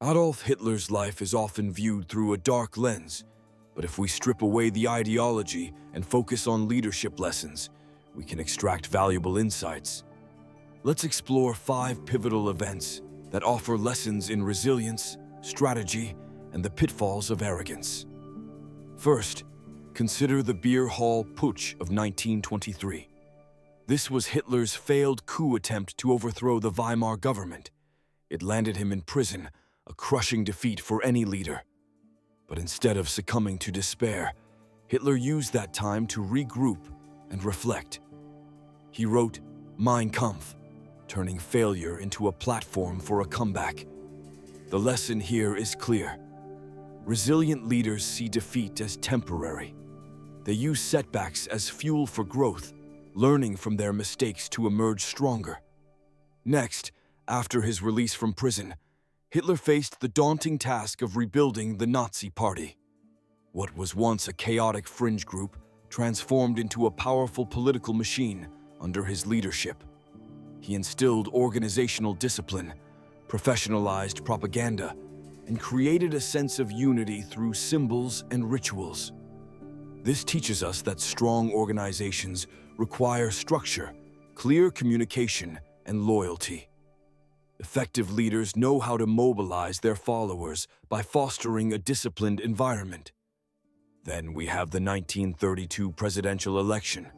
Adolf Hitler's life is often viewed through a dark lens, but if we strip away the ideology and focus on leadership lessons, we can extract valuable insights. Let's explore 5 pivotal events that offer lessons in resilience, strategy, and the pitfalls of arrogance. First, consider the Beer Hall Putsch of 1923. This was Hitler's failed coup attempt to overthrow the Weimar government. It landed him in prison, a crushing defeat for any leader. But instead of succumbing to despair, Hitler used that time to regroup and reflect. He wrote Mein Kampf, turning failure into a platform for a comeback. The lesson here is clear. Resilient leaders see defeat as temporary. They use setbacks as fuel for growth, learning from their mistakes to emerge stronger. Next, after his release from prison, Hitler faced the daunting task of rebuilding the Nazi Party. What was once a chaotic fringe group transformed into a powerful political machine under his leadership. He instilled organizational discipline, professionalized propaganda, and created a sense of unity through symbols and rituals. This teaches us that strong organizations require structure, clear communication, and loyalty. Effective leaders know how to mobilize their followers by fostering a disciplined environment. Then we have the 1932 presidential election.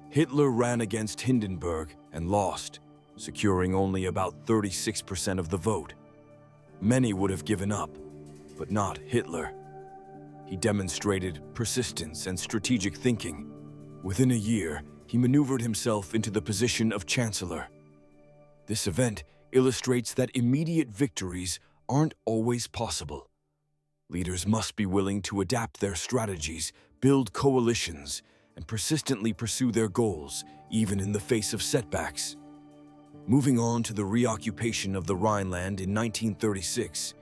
Hitler ran against Hindenburg and lost, securing only about 36% of the vote. Many would have given up, but not Hitler. He demonstrated persistence and strategic thinking. Within a year, he maneuvered himself into the position of chancellor. This event illustrates that immediate victories aren't always possible. Leaders must be willing to adapt their strategies, build coalitions, and persistently pursue their goals, even in the face of setbacks. Moving on to the reoccupation of the Rhineland in 1936,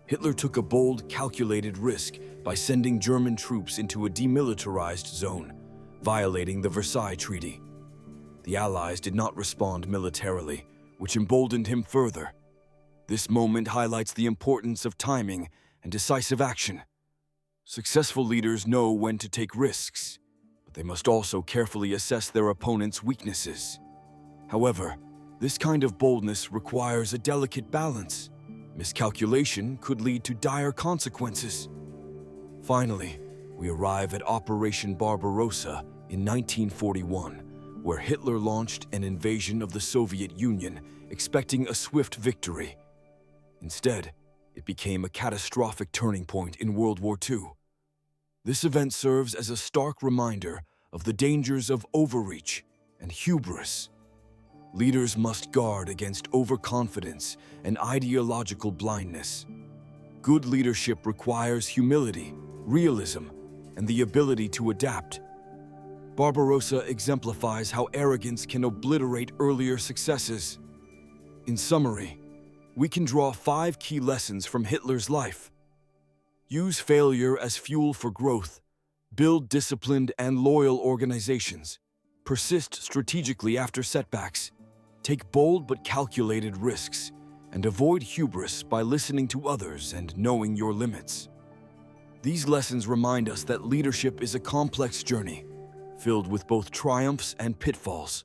Hitler took a bold, calculated risk by sending German troops into a demilitarized zone, violating the Versailles Treaty. The Allies did not respond militarily, which emboldened him further. This moment highlights the importance of timing and decisive action. Successful leaders know when to take risks, but they must also carefully assess their opponent's weaknesses. However, this kind of boldness requires a delicate balance. Miscalculation could lead to dire consequences. Finally, we arrive at Operation Barbarossa in 1941, where Hitler launched an invasion of the Soviet Union, expecting a swift victory. Instead, it became a catastrophic turning point in World War II. This event serves as a stark reminder of the dangers of overreach and hubris. Leaders must guard against overconfidence and ideological blindness. Good leadership requires humility, realism, and the ability to adapt. Barbarossa exemplifies how arrogance can obliterate earlier successes. In summary, we can draw 5 key lessons from Hitler's life. Use failure as fuel for growth. Build disciplined and loyal organizations. Persist strategically after setbacks. Take bold but calculated risks. And avoid hubris by listening to others and knowing your limits. These lessons remind us that leadership is a complex journey, filled with both triumphs and pitfalls.